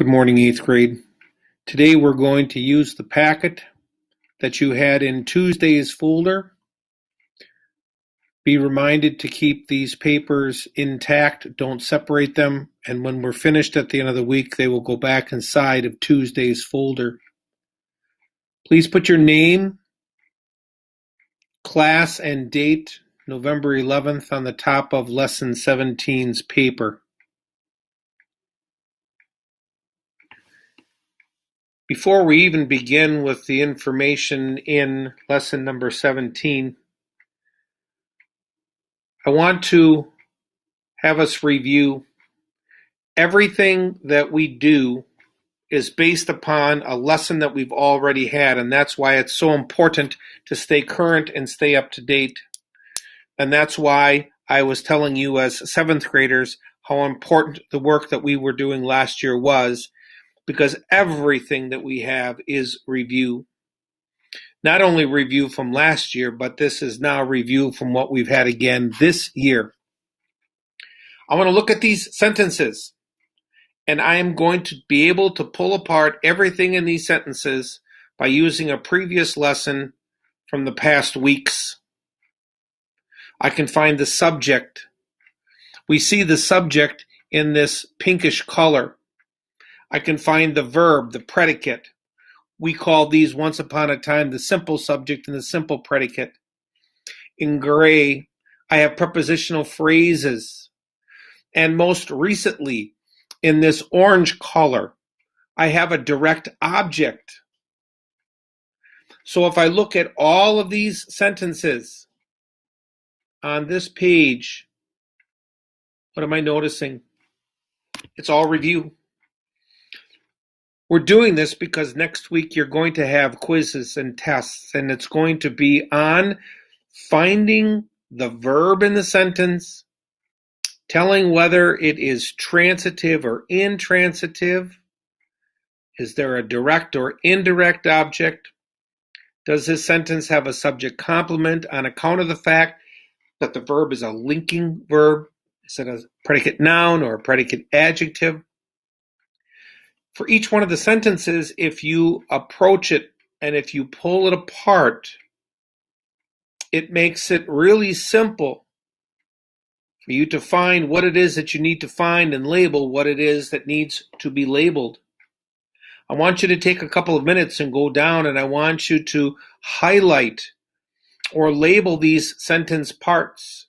Good morning, 8th grade. Today we're going to use the packet that you had in Tuesday's folder. Be reminded to keep these papers intact, don't separate them, and when we're finished at the end of the week, they will go back inside of Tuesday's folder. Please put your name, class, and date, November 11th, on the top of Lesson 17's paper. Before we even begin with the information in lesson number 17, I want to have us review everything that we do is based upon a lesson that we've already had, and that's why it's so important to stay current and stay up to date. And that's why I was telling you as 7th graders how important the work that we were doing last year was, because everything that we have is review. Not only review from last year, but this is now review from what we've had again this year. I want to look at these sentences, and I am going to be able to pull apart everything in these sentences by using a previous lesson from the past weeks. I can find the subject. We see the subject in this pinkish color. I can find the verb, the predicate. We called these once upon a time the simple subject and the simple predicate. In gray, I have prepositional phrases. And most recently, in this orange color, I have a direct object. So if I look at all of these sentences on this page, what am I noticing? It's all review. We're doing this because next week you're going to have quizzes and tests, and it's going to be on finding the verb in the sentence, telling whether it is transitive or intransitive. Is there a direct or indirect object? Does this sentence have a subject complement on account of the fact that the verb is a linking verb? Is it a predicate noun or a predicate adjective? For each one of the sentences, if you approach it and if you pull it apart, it makes it really simple for you to find what it is that you need to find and label what it is that needs to be labeled. I want you to take a couple of minutes and go down, and I want you to highlight or label these sentence parts.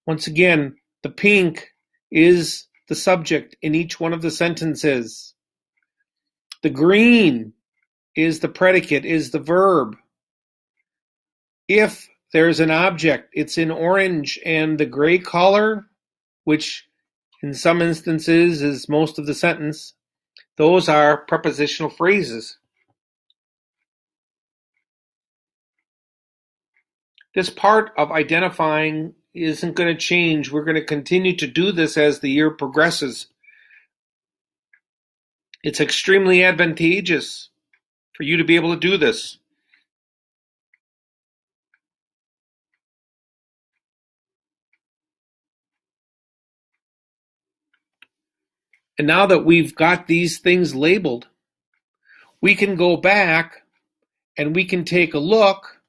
Once again, the pink is the subject in each one of the sentences. The green is the predicate, is the verb. If there's an object, it's in orange, and the gray color, which in some instances is most of the sentence, those are prepositional phrases. This part of identifying isn't going to change. We're going to continue to do this as the year progresses. It's extremely advantageous for you to be able to do this. And now that we've got these things labeled, we can go back and we can take a look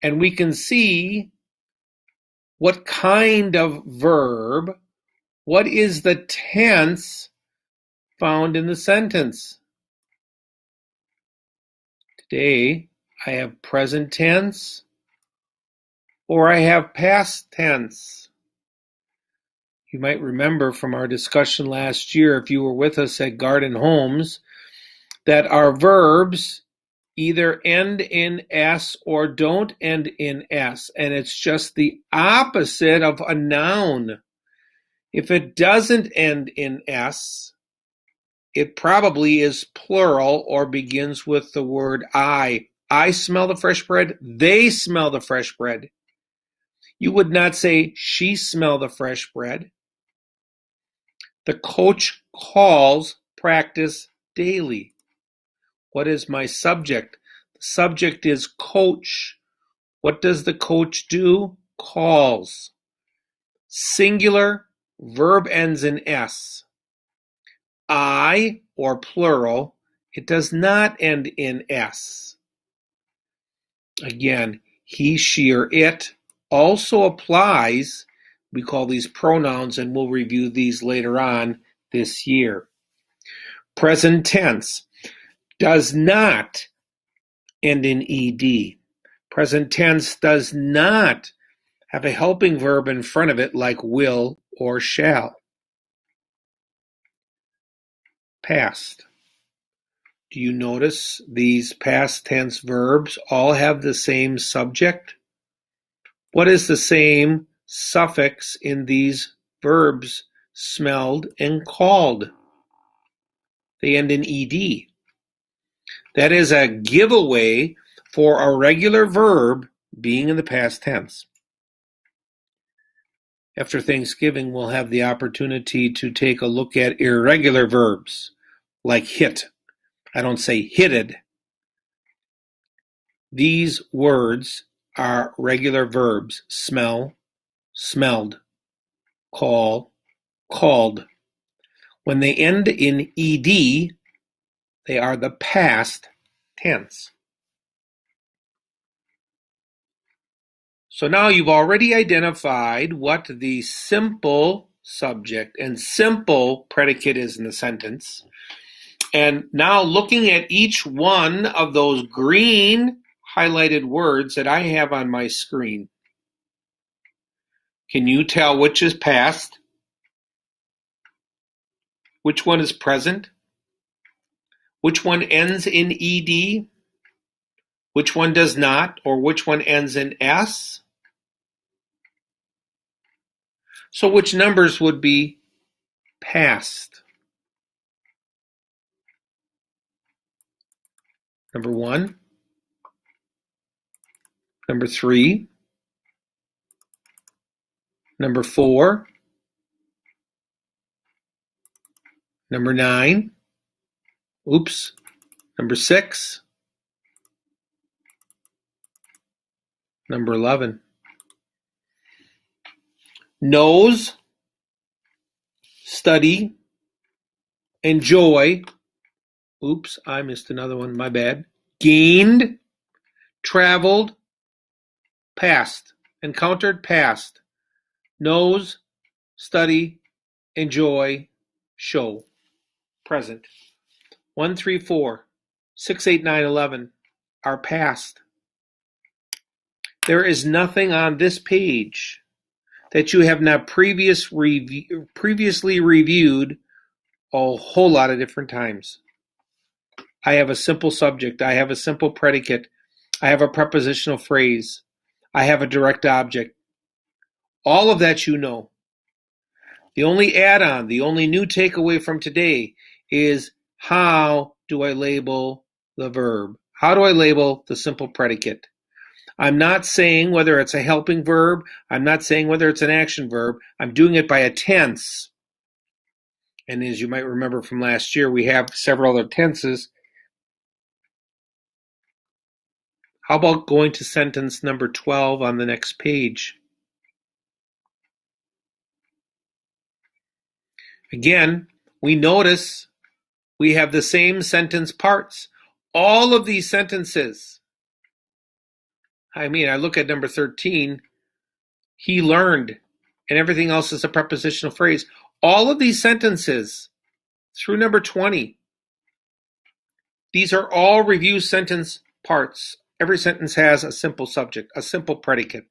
and we can see what kind of verb, what is the tense found in the sentence. Today, I have present tense or I have past tense. You might remember from our discussion last year, if you were with us at Garden Homes, that our verbs either end in S or don't end in S, and it's just the opposite of a noun. If it doesn't end in S, it probably is plural or begins with the word I. I smell the fresh bread. They smell the fresh bread. You would not say she smell the fresh bread. The coach calls practice daily. What is my subject? The subject is coach. What does the coach do? Calls. Singular, verb ends in S. I or plural, it does not end in S. Again, he, she, or it also applies. We call these pronouns, and we'll review these later on this year. Present tense does not end in ed. Present tense does not have a helping verb in front of it like will or shall. Past. Do you notice these past tense verbs all have the same subject? What is the same suffix in these verbs smelled and called? They end in ed. That is a giveaway for a regular verb being in the past tense. After Thanksgiving, we'll have the opportunity to take a look at irregular verbs like hit. I don't say hitted. These words are regular verbs: smell, smelled, call, called. When they end in ed, they are the past tense. So now you've already identified what the simple subject and simple predicate is in the sentence. And now looking at each one of those green highlighted words that I have on my screen, can you tell which is past? Which one is present? Which one ends in ed? Which one does not? Or which one ends in s? So which numbers would be past? Number 1, number 3, number 4, number 9, number 6, number 11. Knows, study, enjoy, I missed another one, my bad. Gained, traveled, past, encountered, past. Knows, study, enjoy, show, present. 1, 3, 4, 6, 8, 9, 11 are past. There is nothing on this page that you have not previously reviewed a whole lot of different times. I have a simple subject. I have a simple predicate. I have a prepositional phrase. I have a direct object. All of that you know. The only add-on, the only new takeaway from today is how do I label the verb? How do I label the simple predicate? I'm not saying whether it's a helping verb. I'm not saying whether it's an action verb. I'm doing it by a tense. And as you might remember from last year, we have several other tenses. How about going to sentence number 12 on the next page? Again, we notice we have the same sentence parts. All of these sentences. I look at number 13, he learned, and everything else is a prepositional phrase. All of these sentences through number 20, these are all review sentence parts. Every sentence has a simple subject, a simple predicate.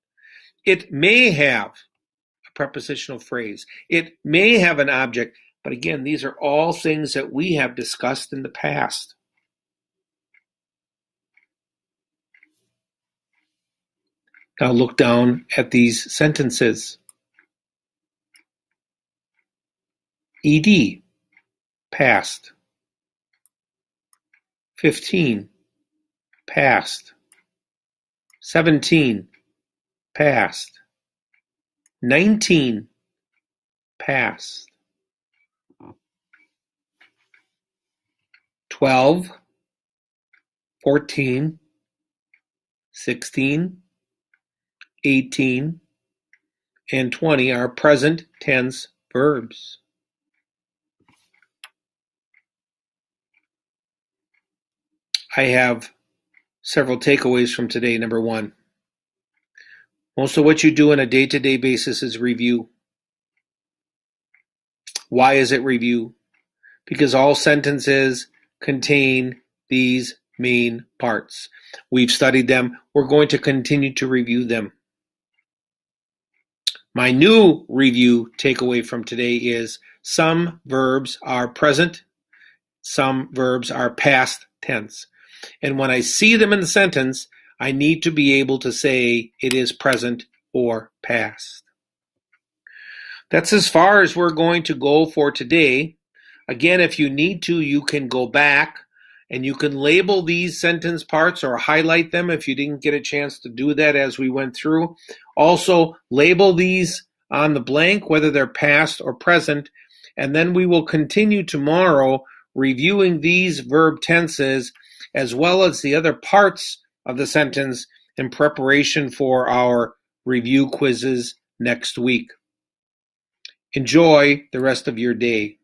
It may have a prepositional phrase. It may have an object, but again, these are all things that we have discussed in the past. Now look down at these sentences. ED, past. 15, past. 17, past. 19, past. 12, 14, 16, 18, and 20 are present tense verbs. I have several takeaways from today. Number one, most of what you do on a day-to-day basis is review. Why is it review? Because all sentences contain these main parts. We've studied them. We're going to continue to review them. My new review takeaway from today is some verbs are present, some verbs are past tense. And when I see them in the sentence, I need to be able to say it is present or past. That's as far as we're going to go for today. Again, if you need to, you can go back and you can label these sentence parts or highlight them if you didn't get a chance to do that as we went through. Also, label these on the blank, whether they're past or present, and then we will continue tomorrow reviewing these verb tenses as well as the other parts of the sentence in preparation for our review quizzes next week. Enjoy the rest of your day.